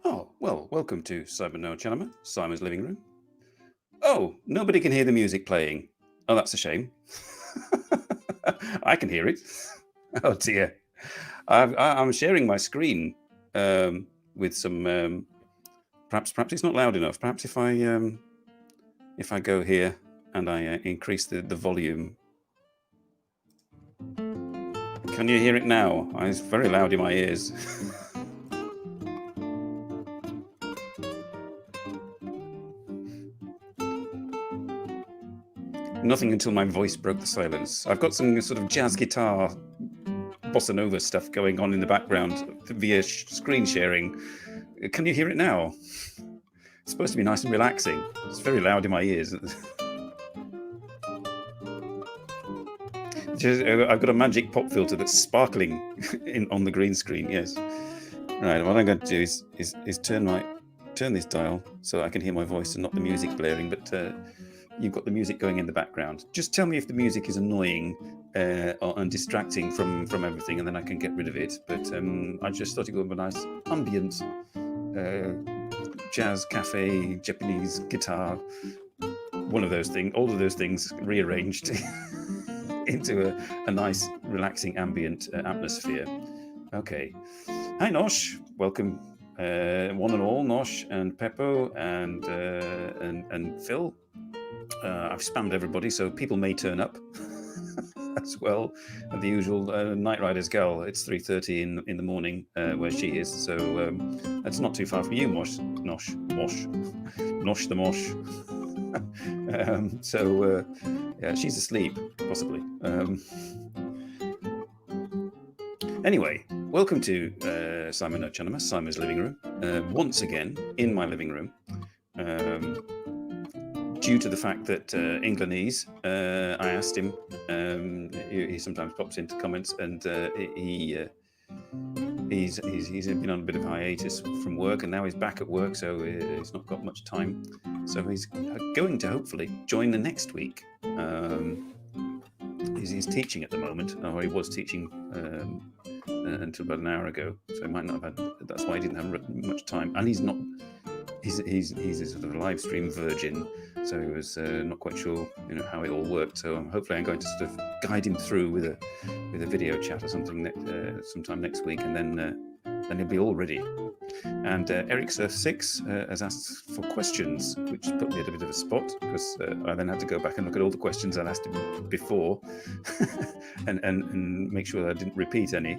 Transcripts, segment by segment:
Oh, well, welcome to NoChaNoMa, Simon's living room. Oh, nobody can hear the music playing. Oh, that's a shame. I can hear it. Oh dear. I'm sharing my screen with some. Perhaps it's not loud enough. Perhaps if I go here and I increase the volume. Can you hear it now? It's very loud in my ears. Nothing until my voice broke the silence. I've got some sort of jazz guitar, bossa nova stuff going on in the background via screen sharing. Can you hear it now? It's supposed to be nice and relaxing. It's very loud in my ears. I've got a magic pop filter that's sparkling on the green screen. Yes. Right. What I'm going to do is turn this dial so I can hear my voice and not the music blaring. But you've got the music going in the background. Just tell me if the music is annoying and distracting from everything, and then I can get rid of it. But I just thought it would be a nice ambient jazz, cafe, Japanese guitar, one of those things, all of those things rearranged into a nice, relaxing ambient atmosphere. Okay. Hi, Nosh. Welcome, one and all, Nosh and Peppo and Phil. I've spammed everybody, so people may turn up as well. And the usual Night Riders gal. It's 3:30 in the morning where she is, so that's not too far from you, Nosh the Mosh. So yeah, she's asleep, possibly. Anyway, welcome to Simon NoChaNoMa, Simon's living room. Once again, in my living room. Due to the fact that Englandese, I asked him. He sometimes pops into comments, and he's been on a bit of hiatus from work, and now he's back at work, so he's not got much time. So he's going to hopefully join the next week. He's teaching at the moment, or he was teaching until about an hour ago. So he might not have had. That's why he didn't have much time, and he's not. He's a sort of a live stream virgin, so he was not quite sure, how it all worked. So hopefully I'm going to sort of guide him through with a video chat or something sometime next week, and then he'll be all ready. And Eric Surf 6 has asked for questions, which put me at a bit of a spot, because I then had to go back and look at all the questions I'd asked him before and make sure that I didn't repeat any,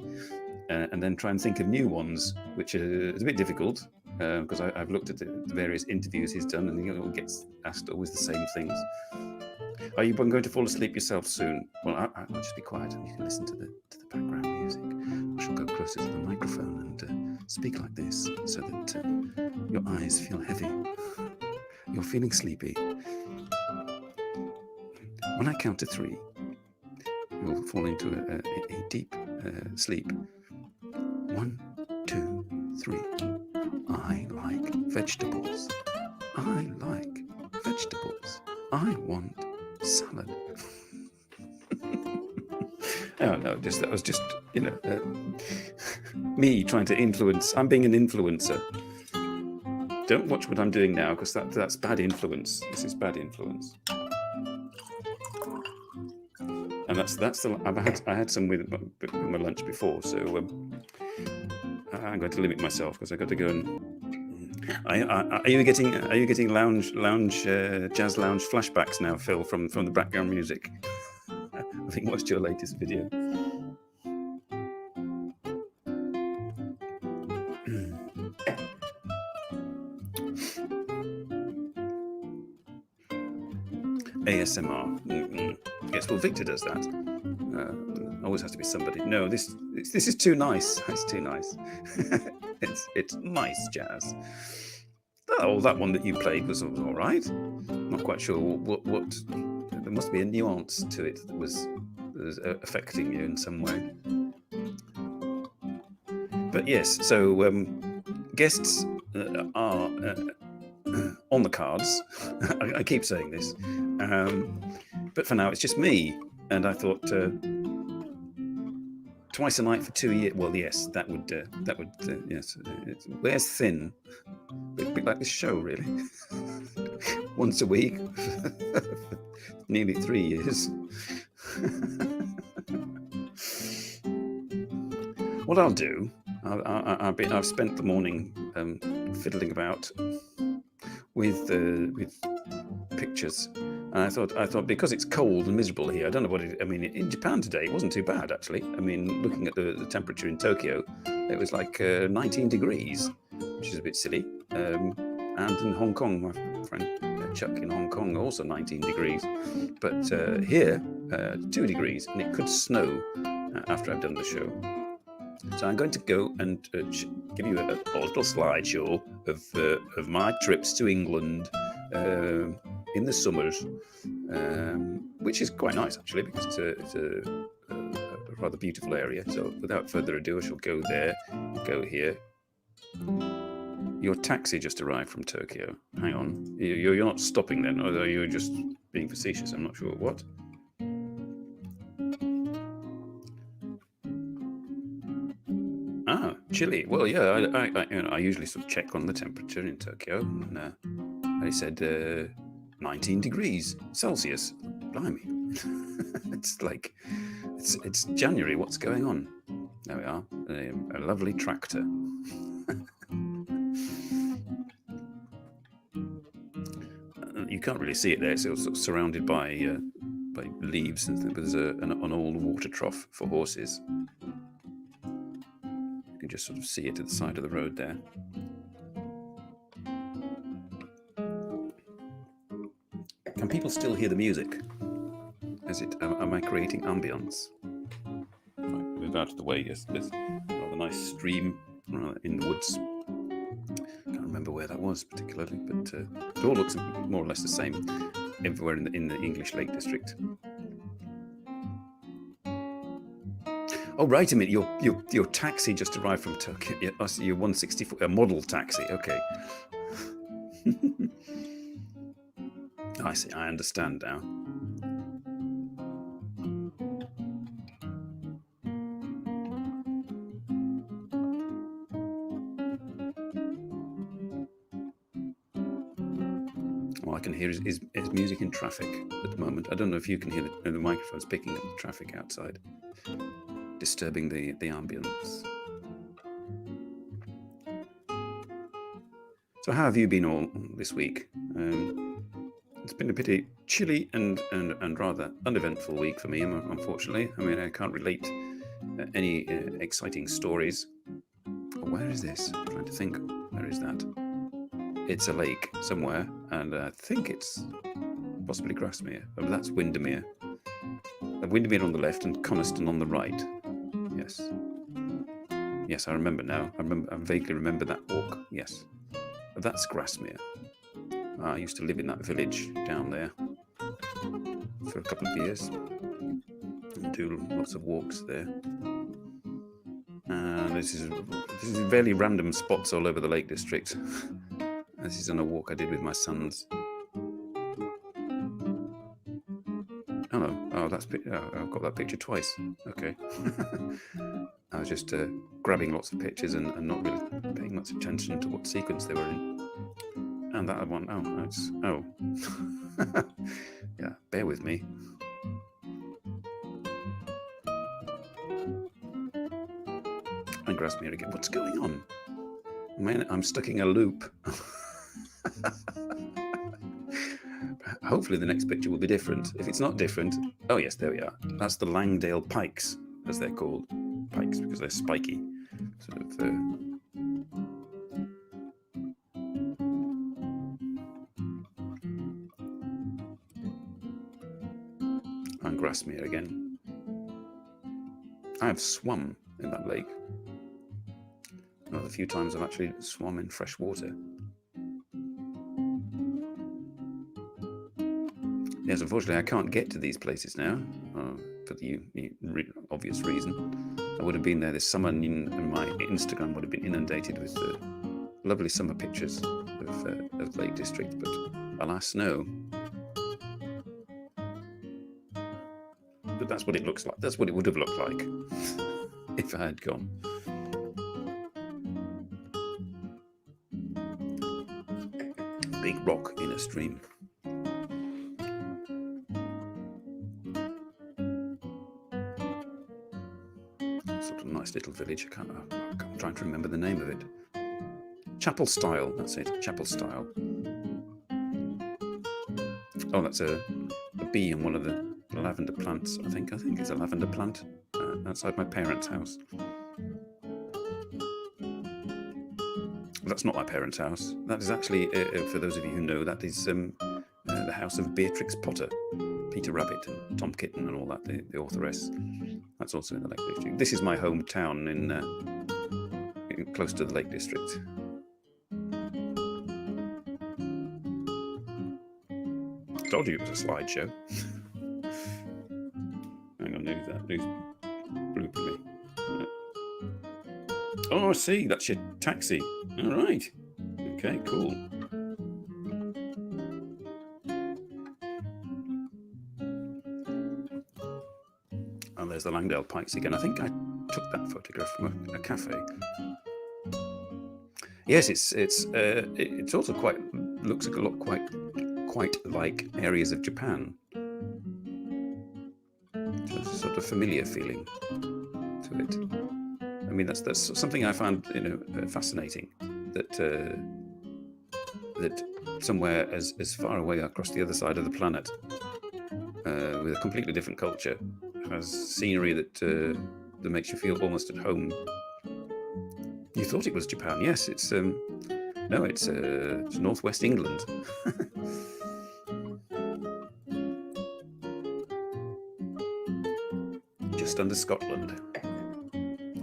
and then try and think of new ones, which is a bit difficult. because I've looked at the various interviews he's done, and he gets asked always the same things. Are you going to fall asleep yourself soon? Well, I'll just be quiet, and you can listen to the background music. I shall go closer to the microphone and speak like this, so that your eyes feel heavy. You're feeling sleepy. When I count to 3, you'll fall into a deep sleep. 1, 2, 3. I like vegetables. I like vegetables. I want salad. Oh no, that was just me trying to influence. I'm being an influencer. Don't watch what I'm doing now, because that's bad influence. This is bad influence. And that's the I had some with my lunch before, so I'm going to limit myself, because I've got to go and. Are you getting jazz lounge flashbacks now, Phil, from the background music? I think watched your latest video. ASMR. Yes, well, Victor does that. Always has to be somebody. No, this is too nice. It's too nice. it's nice jazz. Oh, that one that you played was all right. Not quite sure what. There must be a nuance to it that was affecting you in some way. But yes, so guests are on the cards. I keep saying this, but for now it's just me. And I thought twice a night for 2 years. Well, yes, that would yes. It wears thin. A bit like this show, really. Once a week, for nearly 3 years. What I'll do, I've spent the morning fiddling about with pictures, and I thought because it's cold and miserable here, I don't know what it. I mean, in Japan today, it wasn't too bad actually. I mean, looking at the temperature in Tokyo, it was like 19 degrees, which is a bit silly. And in Hong Kong, my friend Chuck in Hong Kong, also 19 degrees. But here, 2 degrees, and it could snow after I've done the show. So I'm going to go and give you a little slideshow of my trips to England in the summers, which is quite nice actually, because it's a rather beautiful area. So without further ado, I shall go there, go here. Your taxi just arrived from Tokyo. Hang on, you're not stopping then, or you're just being facetious? I'm not sure what. Ah, chilly. Well, yeah, I usually sort of check on the temperature in Tokyo, and they said 19 degrees Celsius. Blimey. It's like, it's January. What's going on? There we are. A lovely tractor. You can't really see it there. It's sort of surrounded by leaves, and there's an old water trough for horses. You can just sort of see it at the side of the road there. Can people still hear the music? Am I creating ambience? Right, move out of the way. Yes, there's a rather nice stream in the woods. Can't remember where that was particularly, but it all looks more or less the same everywhere in the English Lake District. Oh, right a minute. Your taxi just arrived from Turkey. Your 164, a model taxi. Okay. I see. I understand now. All I can hear is music in traffic at the moment. I don't know if you can hear the microphone's picking up the traffic outside, disturbing the ambience. So how have you been all this week? It's been a pretty chilly and rather uneventful week for me, unfortunately. I mean, I can't relate any exciting stories. Oh, where is this? I'm trying to think. Where is that? It's a lake somewhere, and I think it's possibly Grasmere. Oh, that's Windermere. Windermere on the left and Coniston on the right. Yes. Yes, I remember now. I vaguely remember that walk. Yes. But that's Grasmere. I used to live in that village down there for a couple of years and do lots of walks there. This is fairly random spots all over the Lake District. This is on a walk I did with my sons. Oh no! Oh, I've got that picture twice. Okay. I was just grabbing lots of pictures and not really paying much attention to what sequence they were in. And that one, yeah, bear with me. And Grasmere again. What's going on? Man, I'm stuck in a loop. Hopefully the next picture will be different. If it's not different, oh yes, there we are. That's the Langdale Pikes, as they're called. Pikes because they're spiky. Sort of. And Grasmere again. I have swum in that lake. One of the few times I've actually swum in fresh water. Yes, unfortunately, I can't get to these places now for the obvious reason. I would have been there this summer, and my Instagram would have been inundated with lovely summer pictures of Lake District, but alas, no. But that's what it looks like. That's what it would have looked like if I had gone. Big rock in a stream. Sort of nice little village. I'm trying to remember the name of it. Chapel Style. That's it. Chapel Style. Oh, that's a bee in one of the lavender plants. I think it's a lavender plant outside my parents' house. That's not my parents' house. That is actually, for those of you who know, that is the house of Beatrix Potter, Peter Rabbit and Tom Kitten and all that, the authoress. That's also in the Lake District. This is my hometown in close to the Lake District. I told you it was a slideshow. Hang on, who's blooping me? Oh, I see. That's your taxi. All right. Okay, cool. And there's the Langdale Pikes again. I think I took that photograph from a cafe. Yes, it's also looks a lot quite like areas of Japan. So it's a sort of familiar feeling to it. I mean, that's something I found, fascinating. That somewhere as far away across the other side of the planet, with a completely different culture, has scenery that makes you feel almost at home. You thought it was Japan? Yes, it's no, it's northwest England. Just under Scotland.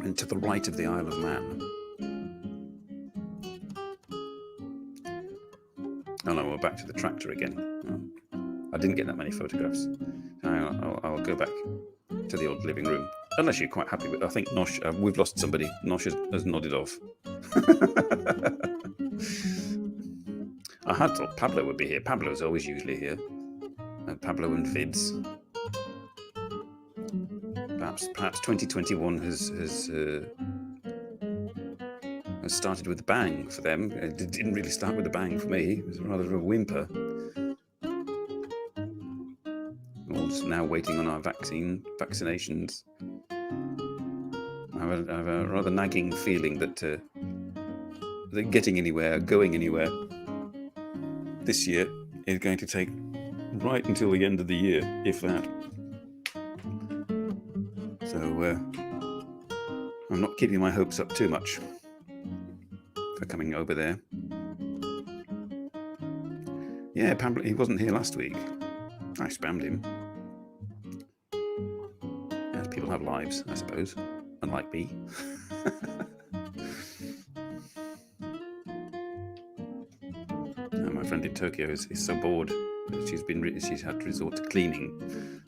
And to the right of the Isle of Man. Oh no, we're back to the tractor again. Oh, I didn't get that many photographs. I'll go back to the old living room. Unless you're quite happy with it. I think Nosh, we've lost somebody. Nosh has nodded off. I had thought Pablo would be here. Pablo's always usually here. Pablo and Vids. Perhaps 2021 has started with a bang for them. It didn't really start with a bang for me. It was rather a whimper. We're all just now waiting on our vaccinations. I have a rather nagging feeling that getting anywhere, going anywhere this year is going to take right until the end of the year, if that. So I'm not keeping my hopes up too much. for coming over there. Yeah, apparently he wasn't here last week. I spammed him. As people have lives, I suppose, unlike me. My friend in Tokyo is so bored that she's had to resort to cleaning.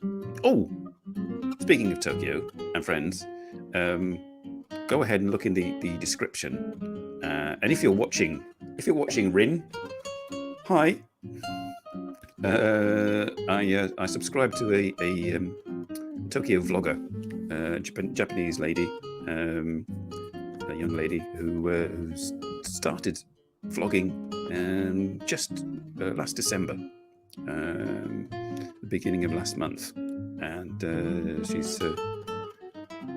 Oh, speaking of Tokyo and friends, go ahead and look in the description. And if you're watching Rin, hi. I subscribe to a Tokyo vlogger, Japanese lady, a young lady who started vlogging just last December, the beginning of last month, and she's.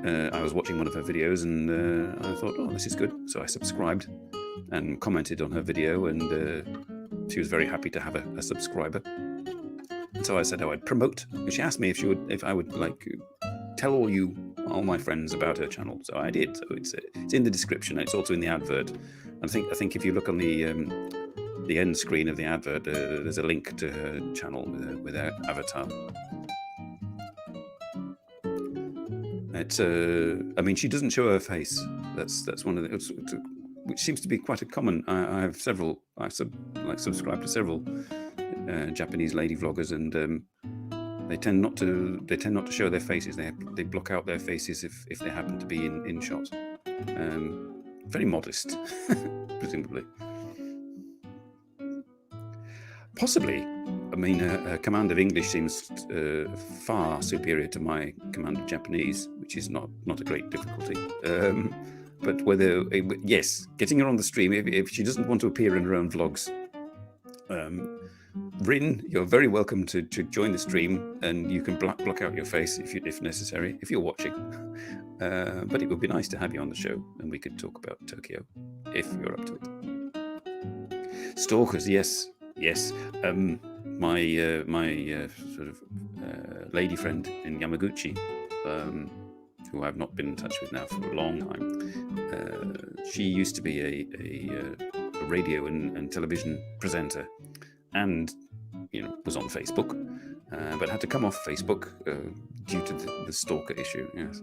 I was watching one of her videos and I thought, oh, this is good. So I subscribed and commented on her video, and she was very happy to have a subscriber. And so I said I would promote. She asked me if I would like tell all my friends about her channel. So I did. So it's in the description. It's also in the advert. And I think if you look on the end screen of the advert, there's a link to her channel with her avatar. I mean, she doesn't show her face. That's one of the, which seems to be quite a common. I have several. I've subscribed to several Japanese lady vloggers, and they tend not to show their faces. They block out their faces if they happen to be in shot. Very modest, presumably. Possibly. I mean, her command of English seems far superior to my command of Japanese, which is not a great difficulty. But yes, getting her on the stream, if she doesn't want to appear in her own vlogs, Rin, you're very welcome to join the stream, and you can block out your face if necessary, if you're watching. But it would be nice to have you on the show, and we could talk about Tokyo, if you're up to it. Stalkers, yes. My sort of lady friend in Yamaguchi, who I've not been in touch with now for a long time. She used to be a radio and television presenter, and was on Facebook, but had to come off Facebook due to the stalker issue. Yes.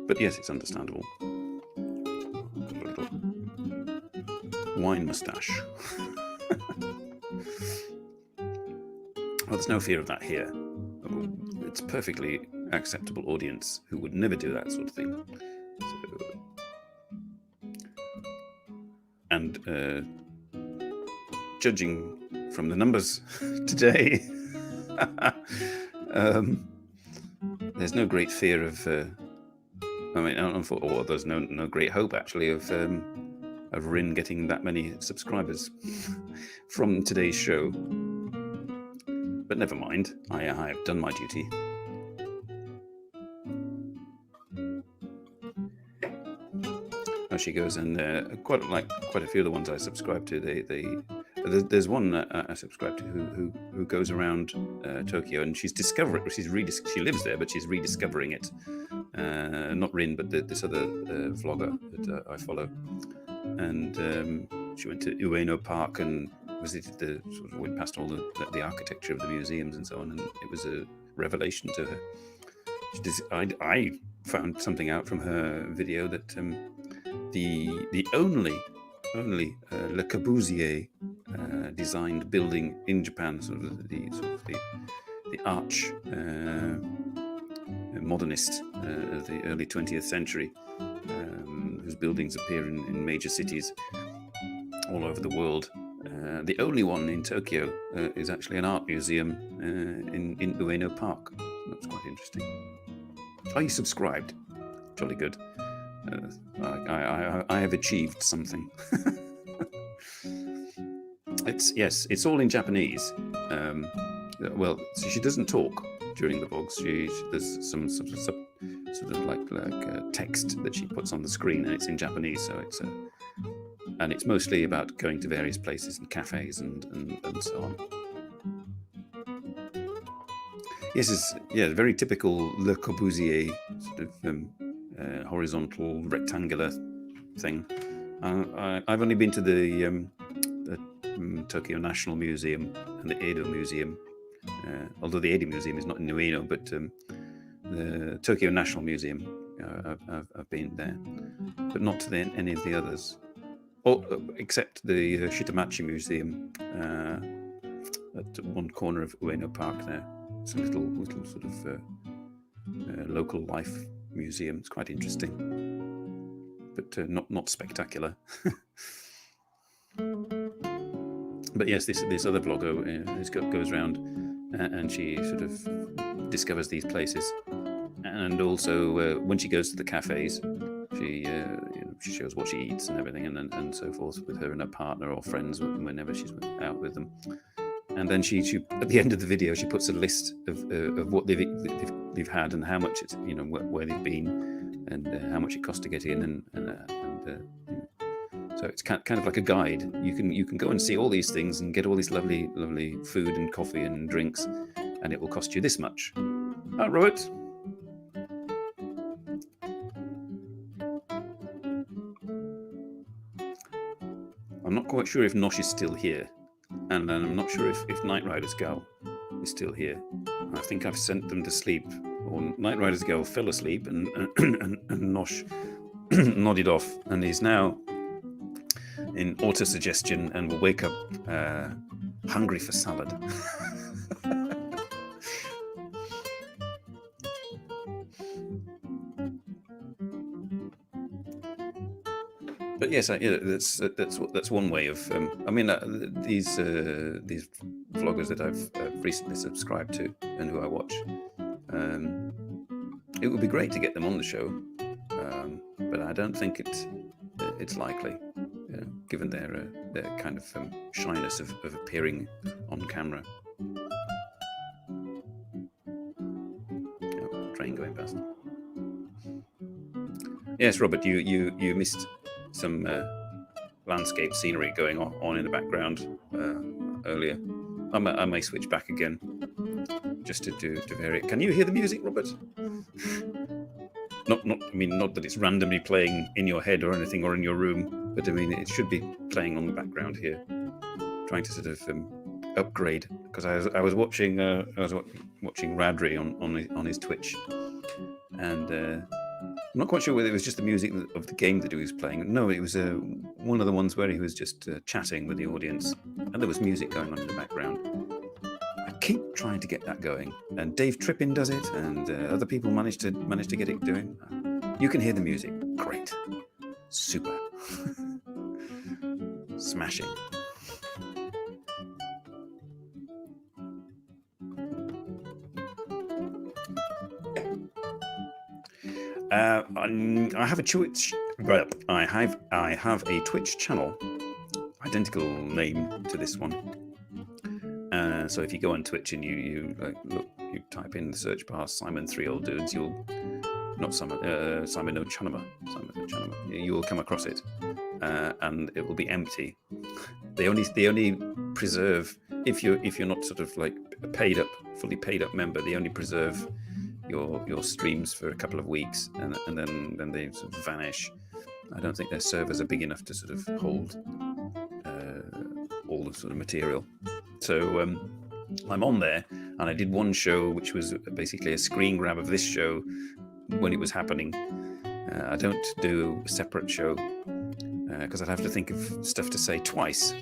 But yes, it's understandable. Got a little wine moustache. Well, there's no fear of that here. It's a perfectly acceptable audience who would never do that sort of thing. And judging from the numbers today, there's no great fear of. There's no great hope actually of Rin getting that many subscribers from today's show. But never mind, I have done my duty. Oh, she goes, and quite a few of the ones I subscribe to, there's one I subscribe to who goes around Tokyo, and she lives there, but she's rediscovering it. Not Rin, but this other vlogger that I follow, and she went to Ueno Park and visited went past all the architecture of the museums and so on, and it was a revelation to her. I found something out from her video that the only Le Corbusier designed building in Japan, the arch modernist of the early 20th century, whose buildings appear in major cities all over the world. The only one in Tokyo is actually an art museum in Ueno Park. That's quite interesting. Are you subscribed? Jolly good. I have achieved something. It's all in Japanese. Well, so she doesn't talk during the vlogs. There's some sort of like text that she puts on the screen, and it's in Japanese. So and it's mostly about going to various places and cafes and so on. Yes, it's very typical Le Corbusier sort of horizontal rectangular thing. I've only been to the Tokyo National Museum and the Edo Museum, although the Edo Museum is not in Ueno, but the Tokyo National Museum, I've been there, but not to any of the others, except the Shitamachi Museum at one corner of Ueno Park there. It's a little sort of local life museum. It's quite interesting, but not spectacular. But yes, this other blogger goes around and she sort of discovers these places, and also when she goes to the cafes, she shows what she eats and everything, and so forth with her and her partner or friends whenever she's out with them. And then she at the end of the video she puts a list of what they've had and how much it's where they've been and how much it costs to get in and so it's kind of like a guide. You can go and see all these things and get all this lovely food and coffee and drinks, and it will cost you this much. Oh, Robert. I'm not quite sure if Nosh is still here. And I'm not sure if Night Rider's Gal is still here. I think I've sent them to sleep, or Night Rider's Gal fell asleep, and Nosh nodded off, and he's now in auto-suggestion and will wake up hungry for salad. But yes, that's one way of. I mean, these vloggers that I've recently subscribed to and who I watch. It would be great to get them on the show, but I don't think it's likely, given their kind of shyness of appearing on camera. Oh, train going past. Yes, Robert, you missed some landscape scenery going on in the background earlier. I may switch back again just to vary it. Can you hear the music, Robert? Not that it's randomly playing in your head or anything or in your room, but I mean it should be playing on the background here. Trying to sort of upgrade, because I was watching Radri on his Twitch, and I'm not quite sure whether it was just the music of the game that he was playing. No, it was one of the ones where he was just chatting with the audience, and there was music going on in the background. I keep trying to get that going, and Dave Trippin does it, and other people manage to get it doing. You can hear the music. Great. Super. Smashing. I have a Twitch. I have a Twitch channel, identical name to this one. So if you go on Twitch and you type in the search bar Simon 3 Old Dudes, Simon NoChaNoMa. You will come across it, and it will be empty. They only preserve if you're not sort of like a fully paid up member. They only preserve your streams for a couple of weeks, and then they sort of vanish. I don't think their servers are big enough to sort of hold all the sort of material. So I'm on there, and I did one show which was basically a screen grab of this show when it was happening. I don't do a separate show because I'd have to think of stuff to say twice,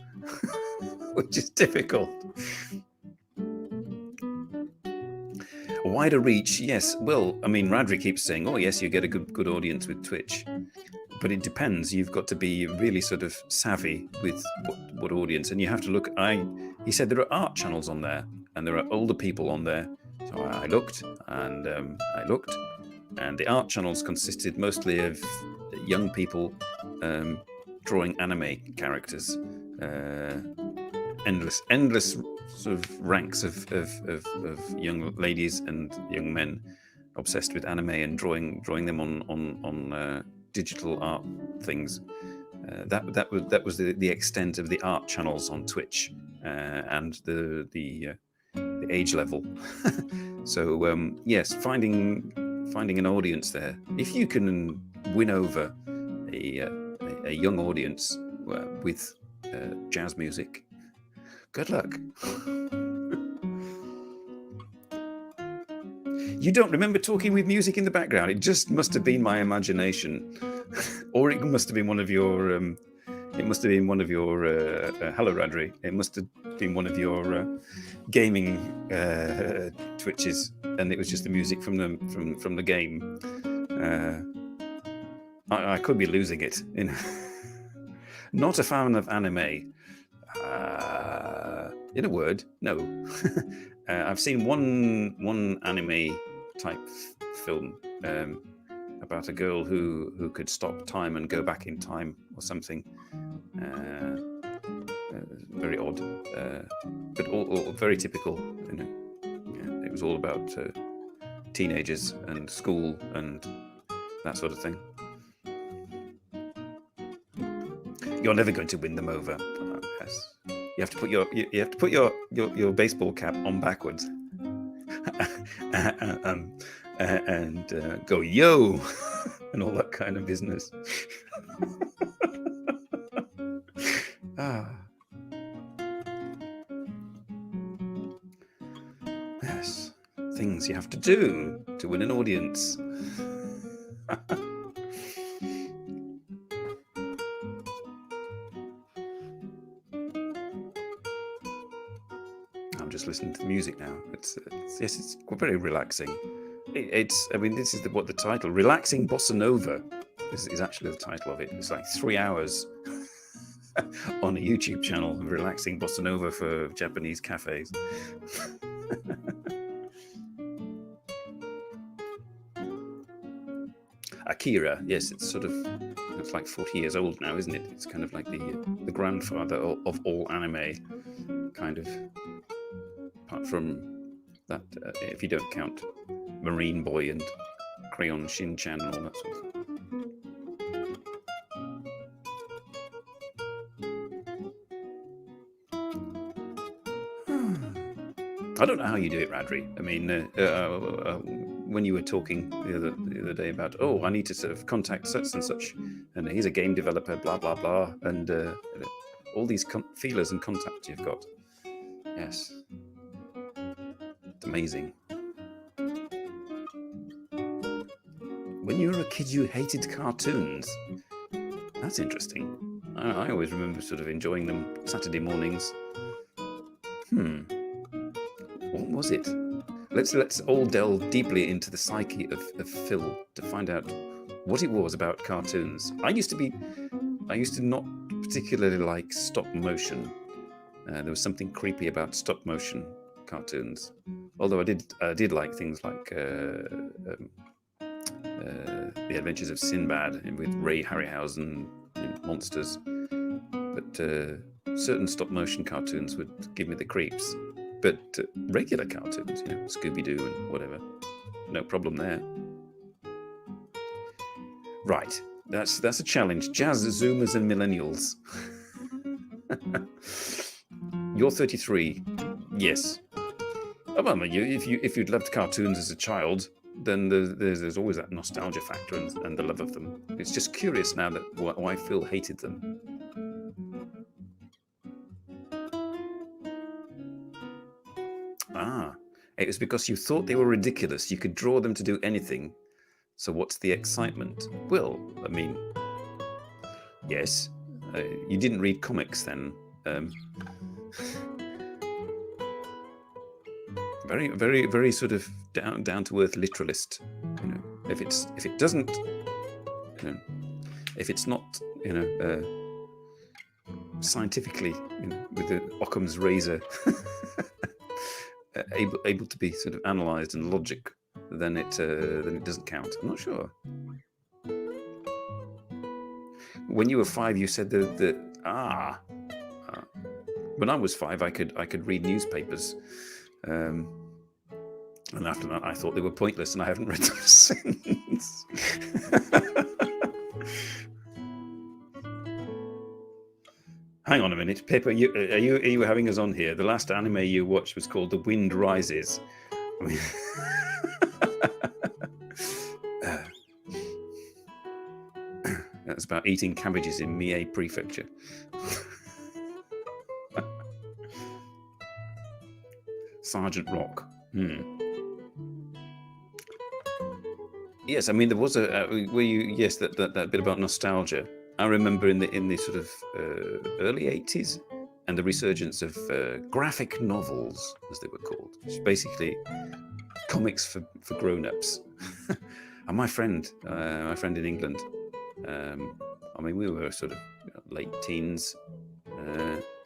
which is difficult. Wider reach, yes. Well, I mean, Radri keeps saying, oh, yes, you get a good audience with Twitch. But it depends. You've got to be really sort of savvy with what audience. And you have to look. He said there are art channels on there, and there are older people on there. So I looked, and the art channels consisted mostly of young people drawing anime characters. Endless sort of ranks of young ladies and young men obsessed with anime and drawing them on digital art things, that was the extent of the art channels on Twitch and the age level. So yes, finding an audience there. If you can win over a young audience with jazz music, good luck. You don't remember talking with music in the background? It just must have been my imagination, or it must have been one of your. It must have been one of your. Hello, Radri. It must have been one of your gaming Twitches, and it was just the music from the game. I could be losing it. Not a fan of anime. In a word, no. I've seen one anime type film about a girl who could stop time and go back in time or something. Very odd, but all very typical. It was all about teenagers and school and that sort of thing. You're never going to win them over. Yes. You have to put your baseball cap on backwards and go yo and all that kind of business. Yes, things you have to do to win an audience. Just listening to the music now. It's very relaxing. I mean, this is what the title, Relaxing Bossa Nova, is actually the title of it. It's like 3 hours on a YouTube channel of relaxing bossa nova for Japanese cafes. Akira, yes, it's like 40 years old now, isn't it? It's kind of like the grandfather of all anime, kind of. Apart from that, if you don't count Marine Boy and Crayon Shin-chan and all that sort of thing. I don't know how you do it, Radri. I mean, when you were talking the other day about, I need to sort of contact such and such, and he's a game developer, blah, blah, blah, and all these feelers and contacts you've got. Yes. It's amazing. When you were a kid, you hated cartoons. That's interesting. I always remember sort of enjoying them Saturday mornings. What was it? Let's all delve deeply into the psyche of Phil to find out what it was about cartoons. I used to not particularly like stop motion. There was something creepy about stop motion cartoons. Although I did like things like The Adventures of Sinbad with Ray Harryhausen monsters. But certain stop motion cartoons would give me the creeps. But regular cartoons, Scooby-Doo and whatever, no problem there. Right, that's a challenge. Jazz, Zoomers and Millennials. You're 33. Yes. Well, if you'd loved cartoons as a child, then there's always that nostalgia factor and the love of them. It's just curious now that why Phil hated them. It was because you thought they were ridiculous. You could draw them to do anything. So what's the excitement? Well, I mean, yes. You didn't read comics then. Very, very, very sort of down to earth literalist. If it's not scientifically, with the Occam's razor. Able to be sort of analysed and logic, then it doesn't count. I'm not sure. When you were 5, you said that when I was 5, I could read newspapers, and after that, I thought they were pointless, and I haven't read them since. Hang on a minute, Pip. Are you having us on here? The last anime you watched was called The Wind Rises. I mean, that's about eating cabbages in Mie Prefecture. Sergeant Rock. Yes, I mean there was that bit about nostalgia. I remember in the sort of early 80s and the resurgence of graphic novels, as they were called, which is basically comics for grown-ups. And my friend in England, I mean we were sort of late teens,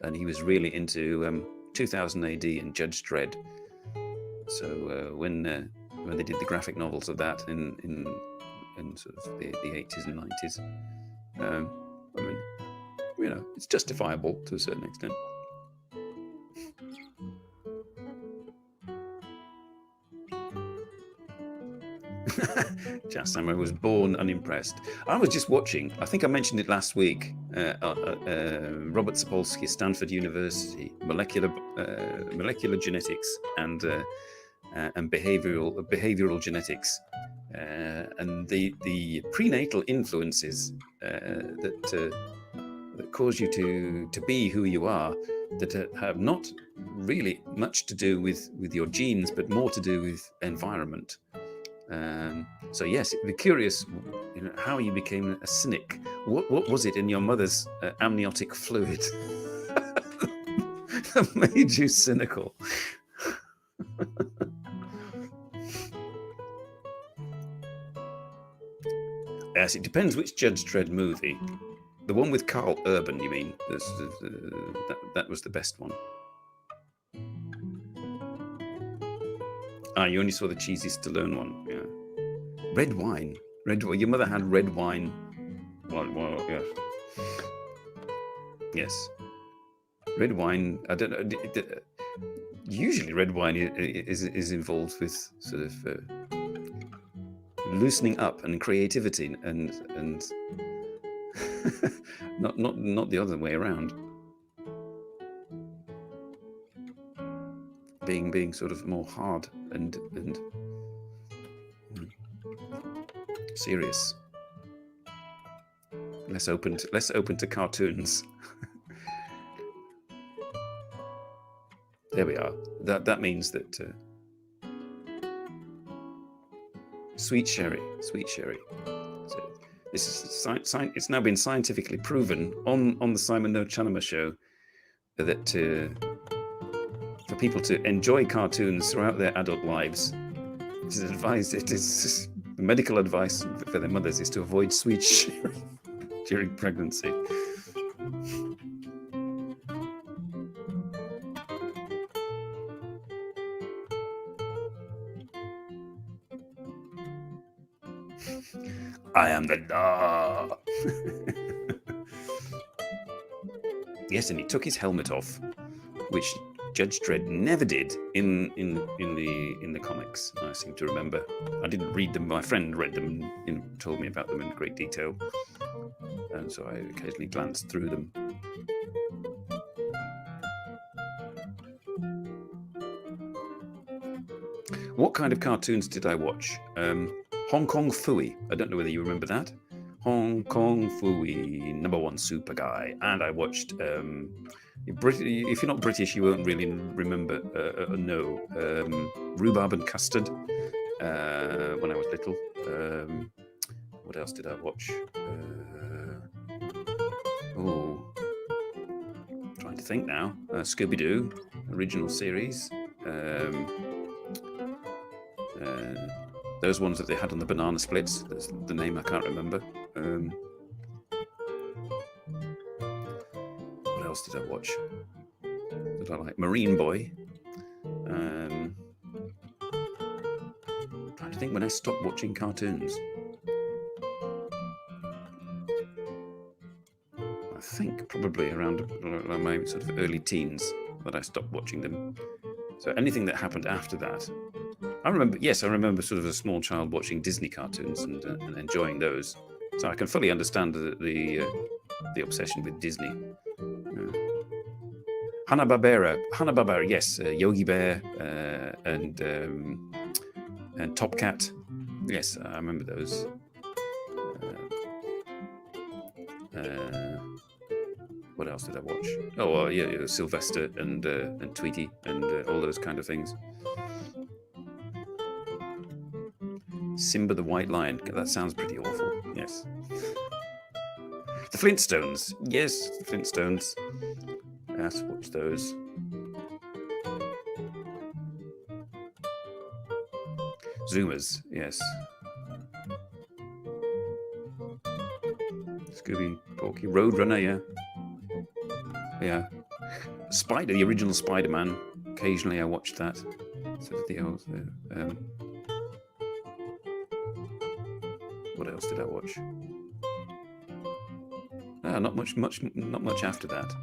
and he was really into 2000 AD and Judge Dredd. So when they did the graphic novels of that in sort of the 80s and 90s, I mean, you know, it's justifiable to a certain extent. Jazz Samurai was born unimpressed. I was just watching, I think I mentioned it last week, Robert Sapolsky, Stanford University, molecular genetics and behavioral genetics, and the prenatal influences that cause you to be who you are, that have not really much to do with your genes, but more to do with environment. So yes, it'd be curious, you know, how you became a cynic. What was it in your mother's amniotic fluid that made you cynical? Yes, it depends which Judge Dredd movie. The one with Carl Urban, you mean? That was the best one. You only saw the cheesy Stallone one. Yeah. Red wine. Your mother had red wine. Well, yeah. Yes. Red wine. I don't know. Usually, red wine is involved with sort of loosening up and creativity, and not the other way around. Being sort of more hard and serious, less open to cartoons. There we are. That means that sweet sherry. So this is it's now been scientifically proven on the Simon NoChaNoMa show that for people to enjoy cartoons throughout their adult lives, it is advised. It is medical advice for their mothers is to avoid sweet sherry during pregnancy. I am the law. Yes, and he took his helmet off, which Judge Dredd never did in the comics. I seem to remember. I didn't read them. My friend read them and told me about them in great detail, and so I occasionally glanced through them. What kind of cartoons did I watch? Hong Kong Phooey. I don't know whether you remember that. Hong Kong Phooey, #1 super guy. And I watched, if you're not British, you won't really remember, Rhubarb and Custard when I was little. What else did I watch? Trying to think now. Scooby-Doo, original series. Those ones that they had on the banana splits. That's the name I can't remember. What else did I watch? Did I like Marine Boy? Trying to think when I stopped watching cartoons. I think probably around my sort of early teens that I stopped watching them. So anything that happened after that. I remember sort of a small child watching Disney cartoons and enjoying those. So I can fully understand the obsession with Disney. Hanna-Barbera, yes, Yogi Bear and Top Cat. Yes, I remember those. What else did I watch? Oh, yeah, Sylvester and Tweety and all those kind of things. Simba the White Lion. That sounds pretty awful. Yes. The Flintstones. Yes, the Flintstones. Yes, watch those. Zoomers. Yes. Scooby, Porky, Roadrunner. Yeah. Yeah. Spider, the original Spider-Man. Occasionally I watched that. So the old. What else did I watch? Not much after that.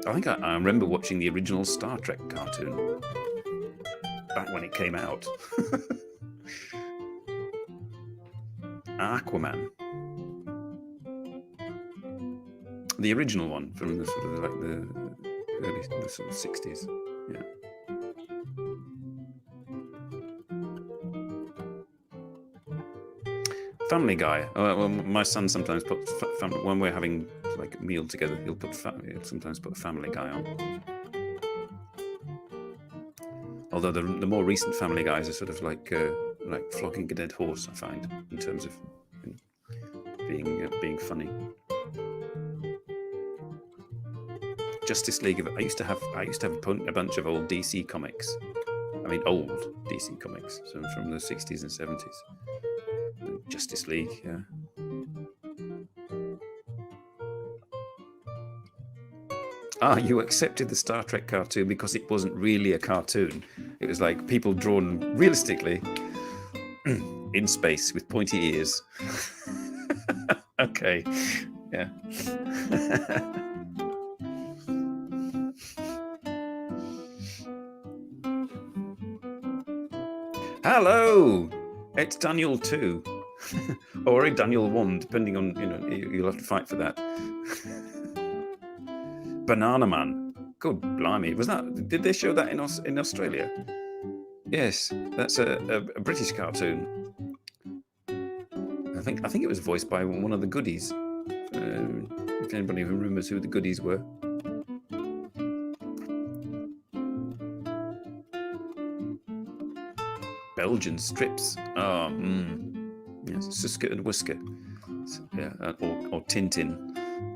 I think I remember watching the original Star Trek cartoon back when it came out. Aquaman, the original one from the sort of like the early sort of 60s. Yeah. Family Guy. Well, my son sometimes puts when we're having like a meal together, he'll sometimes put Family Guy on. Although the more recent Family Guys are sort of like flogging a dead horse, I find, in terms of being funny. Justice League. I used to have a bunch of old DC comics. I mean, old DC comics, so from the 60s and 70s. Justice League, yeah. You accepted the Star Trek cartoon because it wasn't really a cartoon. It was like people drawn realistically in space with pointy ears. Okay, yeah. Hello, it's Daniel 2. Or Daniel 1, depending on, you'll have to fight for that. Banana Man. Good blimey. Did they show that in Australia? Yes, that's a British cartoon. I think it was voiced by one of the Goodies. If anybody remembers who the Goodies were. Belgian strips. Yes, Susker and Whisker. Yeah, or Tintin.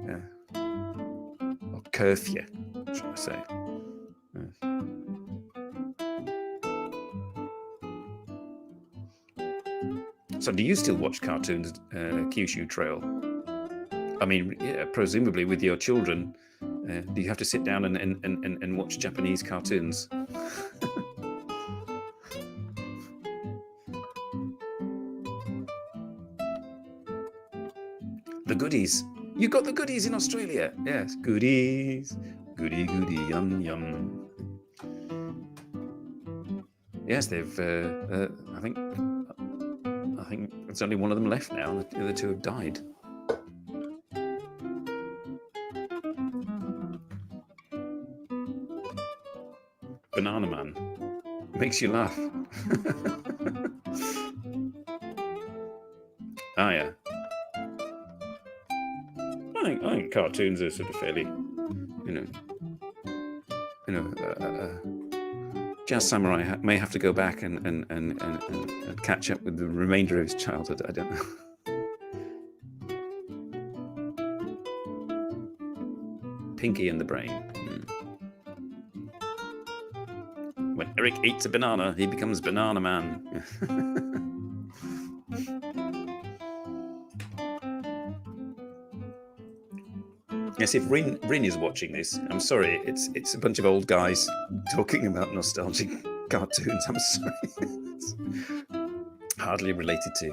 Yeah. Or Curfew, shall I say. Yes. So do you still watch cartoons, Kyushu Trail? I mean, yeah, presumably with your children, do you have to sit down and watch Japanese cartoons? The Goodies. You got the Goodies in Australia. Yes, Goodies. Goody, yum, yum. Yes, they've. I think there's only one of them left now. The other two have died. Banana Man makes you laugh. Ah, yeah. I think cartoons are sort of fairly, Jazz Samurai may have to go back and catch up with the remainder of his childhood. I don't know. Pinky and the Brain. When Eric eats a banana, he becomes Banana Man. Yes, if Rin is watching this, I'm sorry. It's a bunch of old guys talking about nostalgic cartoons. I'm sorry. It's hardly related to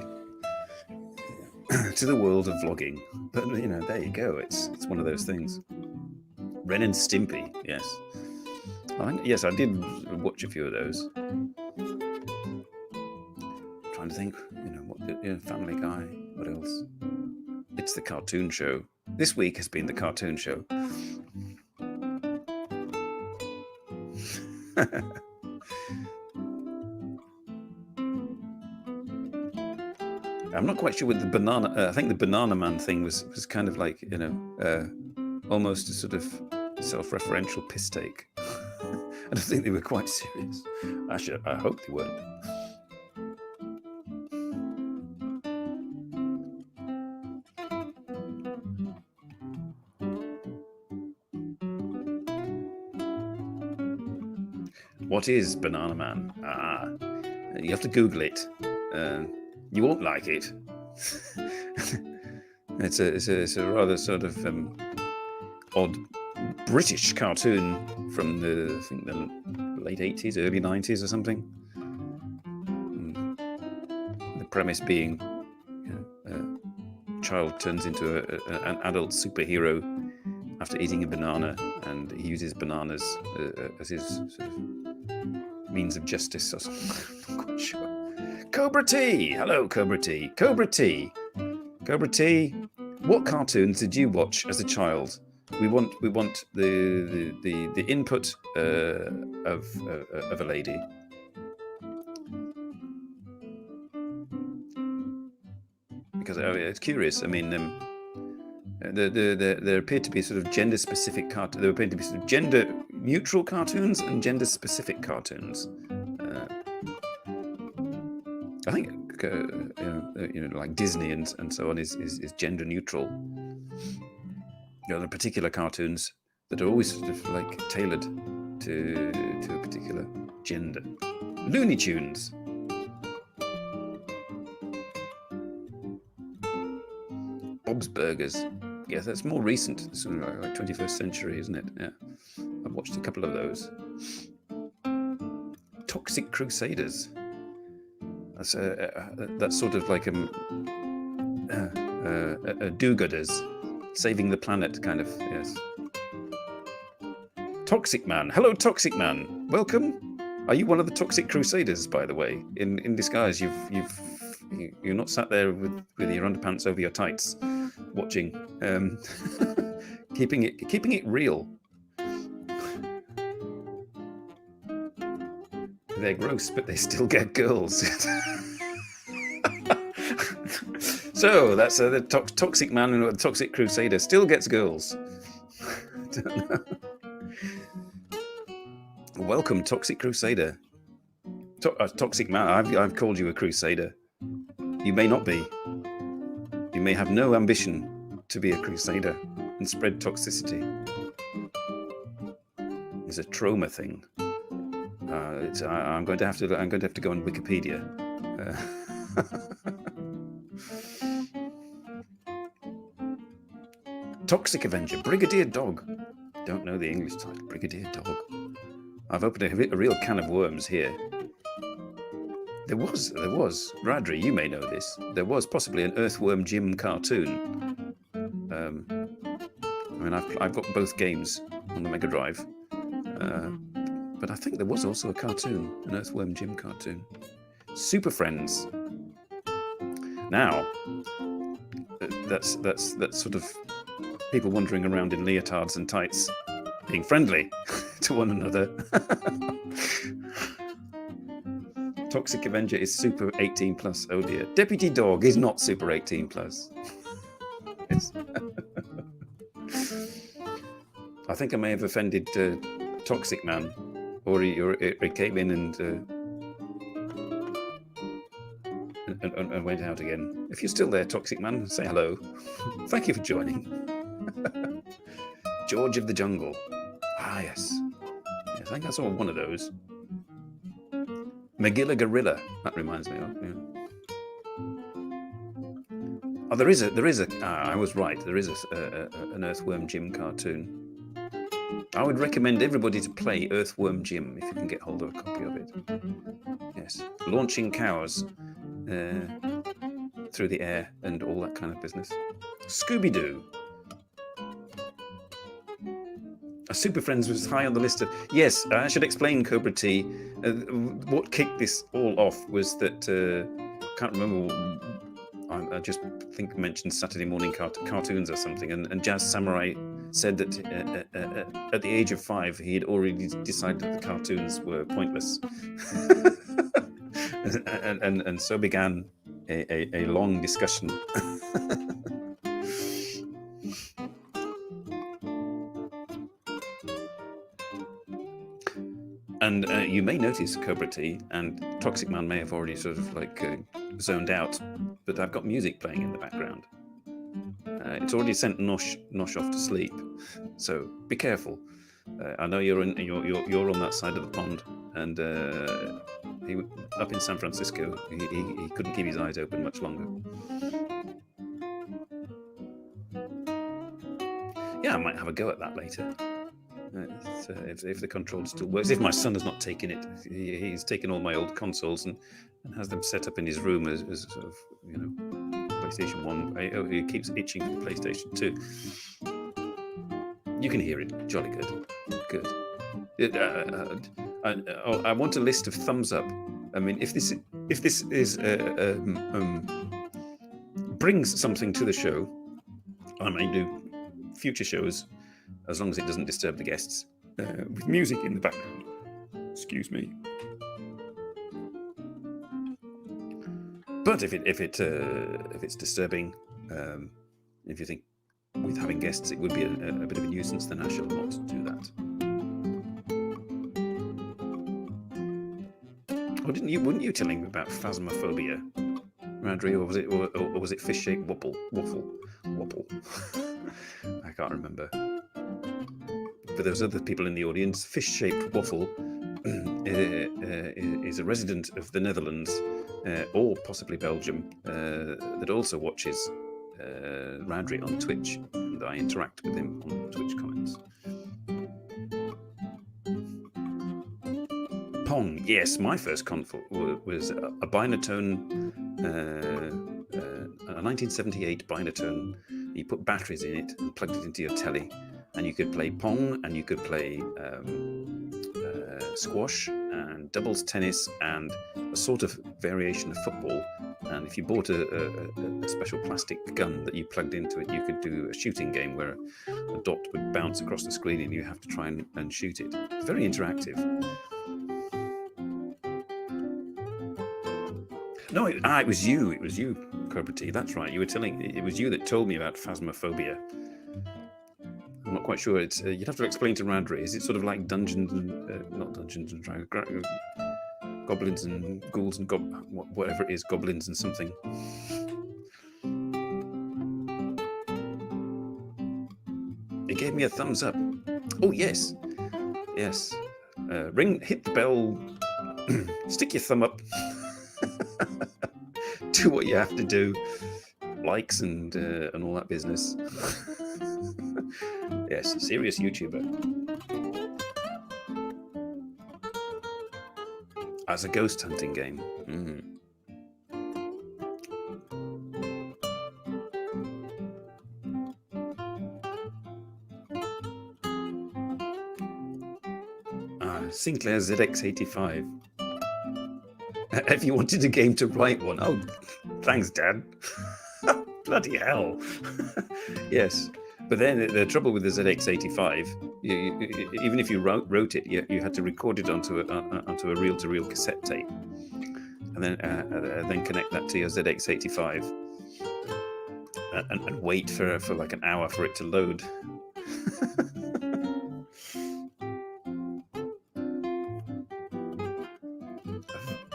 the world of vlogging. But there you go. It's one of those things. Ren and Stimpy. Yes. I did watch a few of those. Trying to think. Family Guy. What else? It's the cartoon show. This week has been the cartoon show. I'm not quite sure with the banana. I think the Banana Man thing was kind of like, almost a sort of self-referential piss take. I don't think they were quite serious. Actually, I hope they weren't. What is Banana Man? You have to Google it. You won't like it. It's a rather sort of odd British cartoon from the late 80s, early 90s or something. The premise being, a child turns into an adult superhero after eating a banana, and he uses bananas as his sort of means of justice or something. I'm not quite sure. Cobra T! Hello, Cobra T. Cobra T. Cobra T, what cartoons did you watch as a child? We want the input of a lady. Because it's curious. I mean, there appear to be sort of gender-specific cartoons. There appear to be sort of gender-neutral cartoons and gender-specific cartoons. I think like Disney and so on is gender neutral. There are particular cartoons that are always sort of like tailored to a particular gender. Looney Tunes. Bob's Burgers. Yes, that's more recent. It's sort of like 21st century, isn't it? Yeah, I've watched a couple of those. Toxic Crusaders. That's sort of like a do-gooders, saving the planet kind of, yes. Toxic Man. Hello, Toxic Man. Welcome. Are you one of the Toxic Crusaders, by the way? In disguise, you're not sat there with your underpants over your tights, watching, keeping it real. They're gross, but they still get girls. So that's the Toxic Man and the Toxic Crusader still gets girls. Don't know. Welcome, Toxic Crusader. Toxic Man, I've called you a Crusader. You may not be. You may have no ambition to be a Crusader and spread toxicity. It's a trauma thing. I'm going to have to go on Wikipedia. Toxic Avenger, Brigadier Dog. Don't know the English title, Brigadier Dog. I've opened a real can of worms here. There was, Radri, you may know this. There was possibly an Earthworm Jim cartoon. I mean, I've got both games on the Mega Drive. But I think there was also a cartoon, an Earthworm Jim cartoon. Super Friends. Now, that's sort of people wandering around in leotards and tights, being friendly to one another. Toxic Avenger is super 18 plus. Oh dear. Deputy Dog is not super 18 plus. I think I may have offended Toxic Man. Or he came in and went out again. If you're still there, Toxic Man, say hello. Thank you for joining. George of the Jungle. Ah, yes. I think I saw one of those. Megilla Gorilla. That reminds me of. Yeah. Oh, there is a. I was right. There is an Earthworm Jim cartoon. I would recommend everybody to play Earthworm Jim if you can get hold of a copy of it. Yes, launching cows through the air and all that kind of business. Scooby-Doo. Super Friends was high on the list of... Yes, I should explain, Cobra T. What kicked this all off was that... I can't remember... I just think mentioned Saturday morning cartoons or something, and Jazz Samurai said that at the age of 5 he had already decided that the cartoons were pointless. and so began a long discussion. And you may notice, Cobra T and Toxic Man may have already sort of like zoned out, but I've got music playing in the background. It's already sent Nosh off to sleep, so be careful. I know you're on that side of the pond, and he up in San Francisco, he couldn't keep his eyes open much longer. Yeah, I might have a go at that later. If the control still works. If my son has not taken it, he's taken all my old consoles and has them set up in his room as sort of, PlayStation 1. He keeps itching for the PlayStation 2. You can hear it. Jolly good. Good. I want a list of thumbs up. I mean, if this is brings something to the show, I may do future shows, as long as it doesn't disturb the guests, with music in the background. Excuse me. But if it's disturbing, if you think with having guests it would be a bit of a nuisance, then I shall not do that. Or weren't you telling me about phasmophobia, Radri, or was it fish-shaped waffle? I can't remember. For those other people in the audience, fish-shaped waffle is a resident of the Netherlands, or possibly Belgium, that also watches Radri on Twitch, and I interact with him on Twitch comments. Pong, yes, my first console was a Binatone, a 1978 Binatone. You put batteries in it and plugged it into your telly, and you could play Pong, and you could play squash and doubles tennis and a sort of variation of football. And if you bought a special plastic gun that you plugged into it, you could do a shooting game where a dot would bounce across the screen and you have to try and shoot it. It's very interactive. No, it was you. It was you, Cobra T. That's right. It was you that told me about phasmophobia. I'm not quite sure. It's you'd have to explain to Radri. Is it sort of like not Dungeons and Dragons, goblins and ghouls and whatever it is, goblins and something? It gave me a thumbs up. Oh yes. Hit the bell, stick your thumb up. Do what you have to do, likes and all that business. Yes, serious YouTuber. As a ghost hunting game. Sinclair ZX85. Have you wanted a game to write one? Oh, thanks, Dad. Bloody hell. Yes. But then the trouble with the ZX85, even if you wrote it, you had to record it onto a reel-to-reel cassette tape, and then connect that to your ZX85, and wait for like an hour for it to load.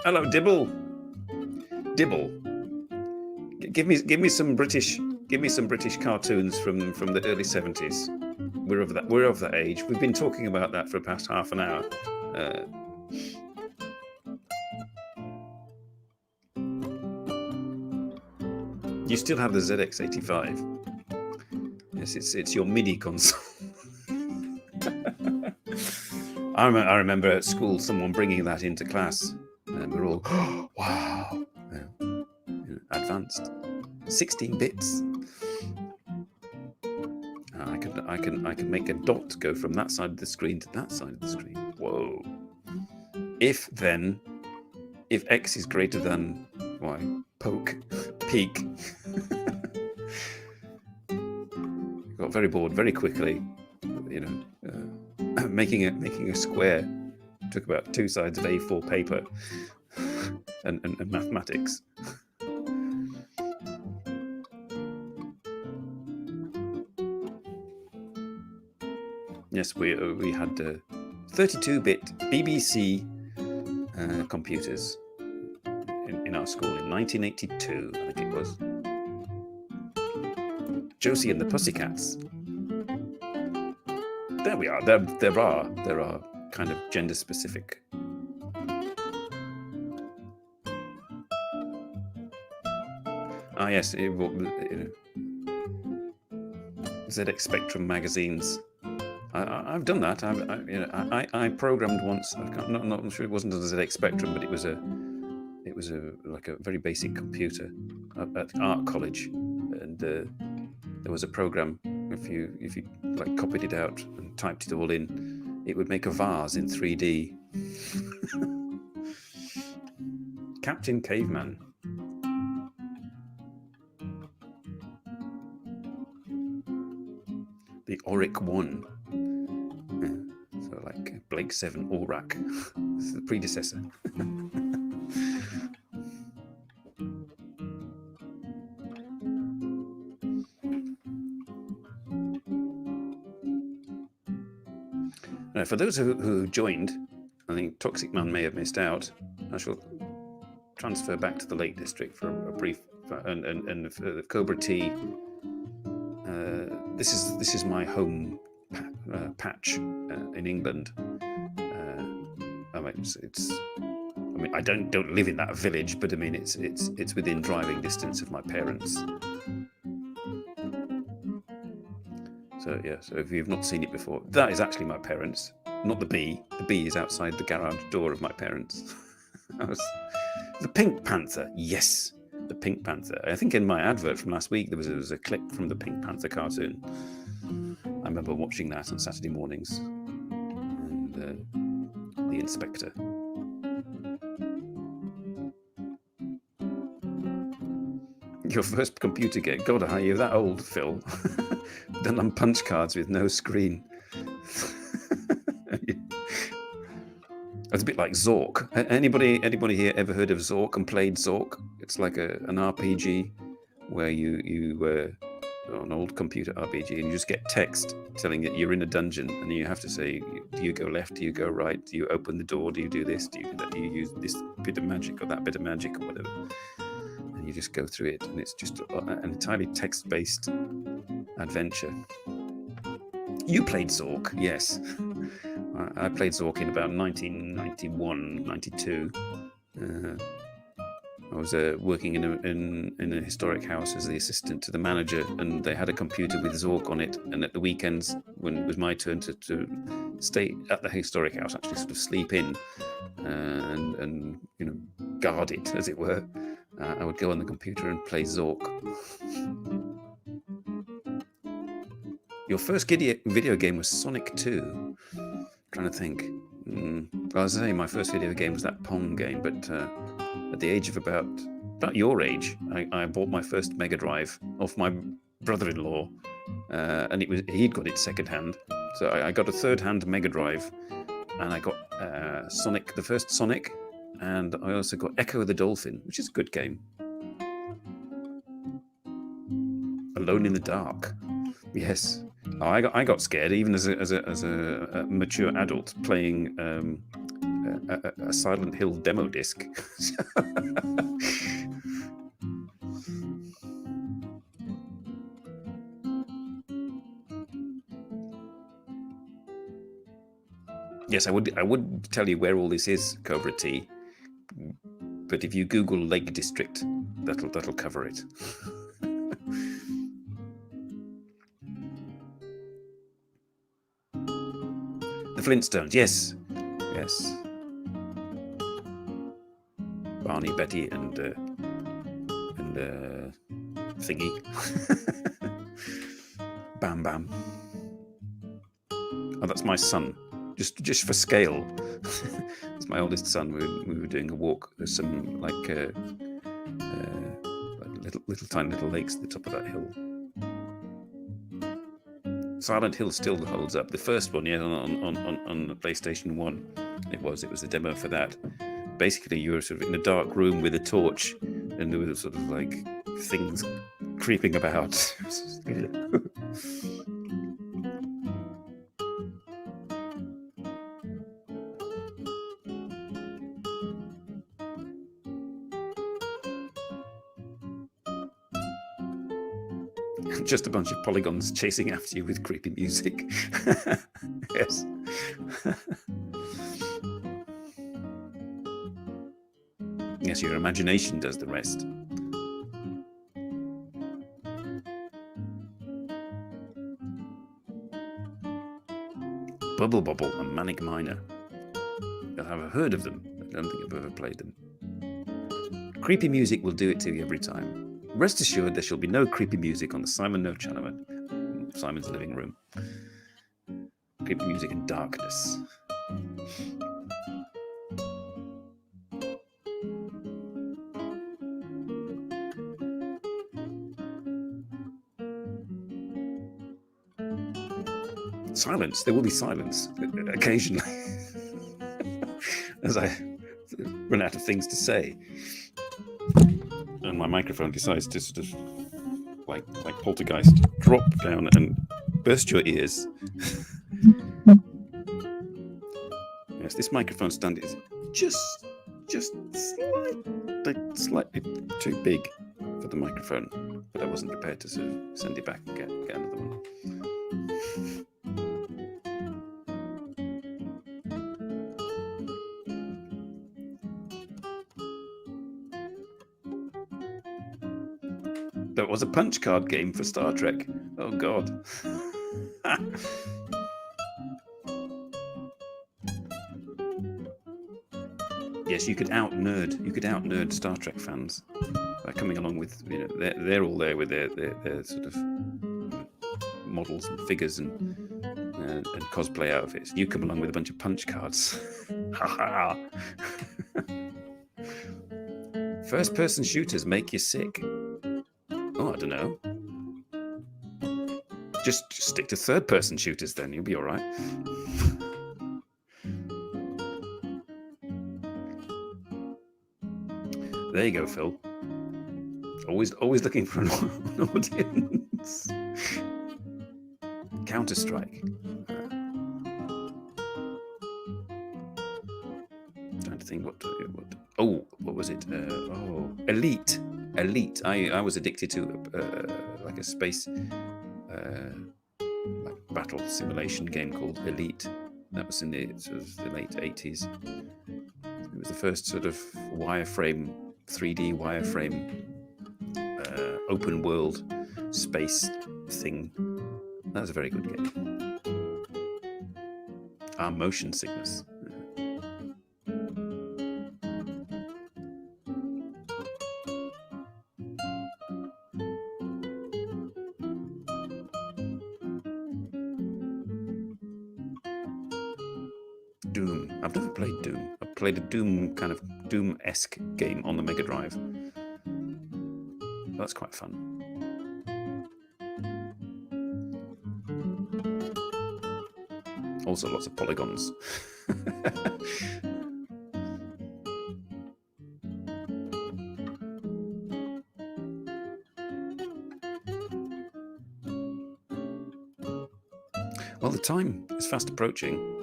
Hello, Dibble. Give me some British cartoons from the early 70s. We're of that age. We've been talking about that for the past half an hour. You still have the ZX85. Yes, it's your MIDI console. I remember at school someone bringing that into class, and we're all, oh, wow, advanced, 16 bits. I can make a dot go from that side of the screen to that side of the screen. Whoa! If X is greater than poke, peak. Got very bored very quickly. You know, making a square took about 2 sides of A4 paper, and mathematics. Yes, we had 32-bit BBC computers in our school in 1982, I think it was. Josie and the Pussycats. There we are. There are kind of gender-specific. Ah, yes, ZX Spectrum magazines. I've done that. I programmed once. Not sure it wasn't a ZX Spectrum, but it was like a very basic computer at art college, and there was a program. If you like copied it out and typed it all in, it would make a vase in 3D. Captain Caveman. The Auric 1. Yeah. So like Blake 7 Aurac. This is the predecessor. Now, for those who joined, I think Toxic Man may have missed out. I shall transfer back to the Lake District for a brief and for Cobra T. This is my home patch in England. I mean, I don't live in that village, but I mean it's within driving distance of my parents. So yeah, so if you've not seen it before, that is actually my parents, not the bee. The bee is outside the garage door of my parents. The Pink Panther, yes, the Pink Panther. I think in my advert from last week there was a clip from the Pink Panther cartoon. I remember watching that on Saturday mornings. And the Inspector. Your first computer game? God, are you that old, Phil? Done on punch cards with no screen. It's a bit like Zork. Anybody here ever heard of Zork and played Zork? It's like an RPG where you an old computer RPG, and you just get text telling you you're in a dungeon, and you have to say, do you go left, do you go right, do you open the door, do you do this, do you use this bit of magic or that bit of magic or whatever. And you just go through it, and it's just an entirely text-based adventure. You played Zork, yes. I played Zork in about 1991, 92. I was working in a historic house as the assistant to the manager, and they had a computer with Zork on it. And at the weekends, when it was my turn to stay at the historic house, actually sort of sleep in and guard it, as it were, I would go on the computer and play Zork. Your first video game was Sonic 2. I'm trying to think. Well, as I say, my first video game was that Pong game, but at the age of about your age, I bought my first Mega Drive off my brother-in-law, and he'd got it secondhand. So I got a third-hand Mega Drive, and I got Sonic, the first Sonic, and I also got Echo the Dolphin, which is a good game. Alone in the Dark. Yes. Oh, I got scared even as a mature adult playing a Silent Hill demo disc. Yes, I would tell you where all this is, Cobra T, but if you Google Lake District, that'll cover it. The Flintstones, yes. Barney, Betty, and Thingy. Bam Bam. Oh, that's my son. Just for scale. It's my oldest son. We were doing a walk. There's some little tiny little lakes at the top of that hill. Silent Hill still holds up. The first one, yeah, on the PlayStation 1, it was the demo for that. Basically, you were sort of in a dark room with a torch, and there were sort of like things creeping about. Just a bunch of polygons chasing after you with creepy music. Yes. Yes, your imagination does the rest. Bubble Bobble and Manic Miner. I've heard of them. I don't think I've ever played them. Creepy music will do it to you every time. Rest assured, there shall be no creepy music on the Simon's living room. Creepy music and darkness. Silence. There will be silence occasionally as I run out of things to say. And my microphone decides to sort of, like poltergeist, drop down and burst your ears. Yes, this microphone stand is just slightly too big for the microphone, but I wasn't prepared to sort of send it back and get another one. That was a punch card game for Star Trek. Oh God. Yes, you could out nerd Star Trek fans by coming along with, you know, they're all there with their sort of models and figures and cosplay outfits. You come along with a bunch of punch cards. Ha ha. First person shooters make you sick. Oh, I don't know. Just stick to third-person shooters then. You'll be all right. There you go, Phil. Always looking for an audience. Counter-Strike. Trying to think what. Oh, what was it? Elite. Elite. I was addicted to like a space like battle simulation game called Elite. That was in the sort of the late 80s. It was the first sort of 3D wireframe open world space thing. That was a very good game. Motion sickness. Doom. I've never played Doom. I've played a Doom-esque game on the Mega Drive. That's quite fun. Also lots of polygons. Well, the time is fast approaching.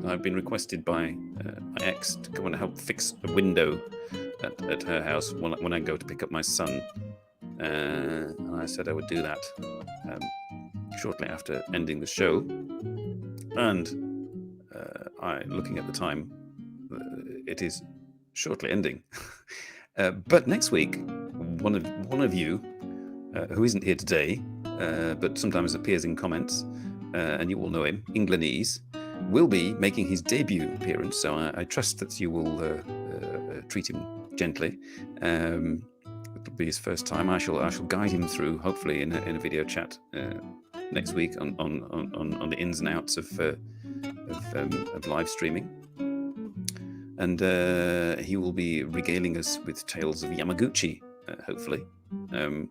I've been requested by my ex to come and help fix a window at her house when I go to pick up my son. And I said I would do that shortly after ending the show. And looking at the time, it is shortly ending. But next week, one of you who isn't here today, but sometimes appears in comments, and you all know him, Englandese, will be making his debut appearance. So I trust that you will treat him gently. It'll be his first time. I shall guide him through, hopefully, in a video chat next week on the ins and outs of live streaming. And he will be regaling us with tales of Yamaguchi, hopefully. And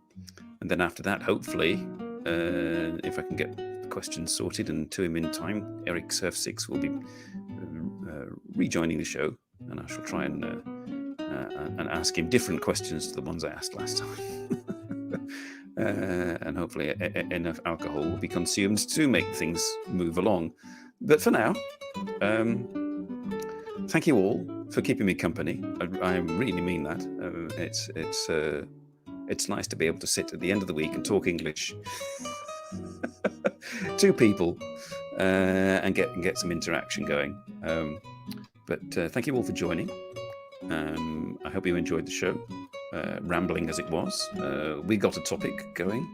then after that, hopefully, if I can get the questions sorted and to him in time, Eric Surf 6 will be rejoining the show, and I shall try and ask him different questions to the ones I asked last time. And hopefully enough alcohol will be consumed to make things move along. But for now, thank you all for keeping me company. I really mean that. It's nice to be able to sit at the end of the week and talk English to people and get some interaction going. But thank you all for joining. I hope you enjoyed the show, rambling as it was. We got a topic going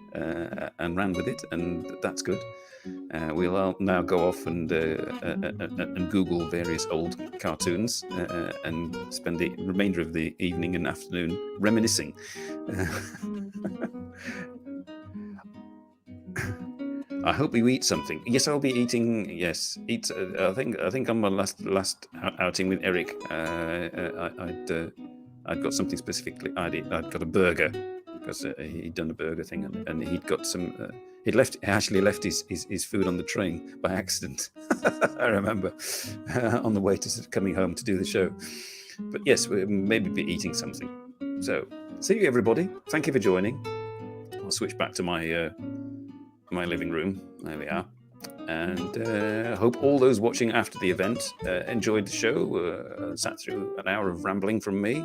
and ran with it, and that's good. We'll now go off and Google various old cartoons and spend the remainder of the evening and afternoon reminiscing. I hope you eat something. Yes, I'll be eating. Yes, eat. I think on my last outing with Eric, I'd got something specifically. I'd got a burger because he'd done a burger thing, and he'd got some. He actually left his food on the train by accident. I remember on the way to coming home to do the show. But yes, we'll maybe be eating something. So see you, everybody. Thank you for joining. I'll switch back to my living room. There we are. And hope all those watching after the event enjoyed the show. Sat through an hour of rambling from me.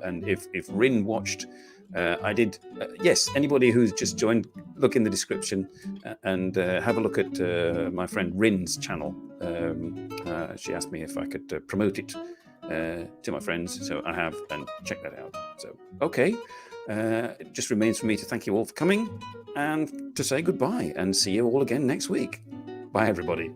And if Rin watched, I did. Yes, anybody who's just joined, look in the description and have a look at my friend Rin's channel. She asked me if I could promote it to my friends, so I have, and check that out. So, okay. It just remains for me to thank you all for coming and to say goodbye and see you all again next week. Bye, everybody.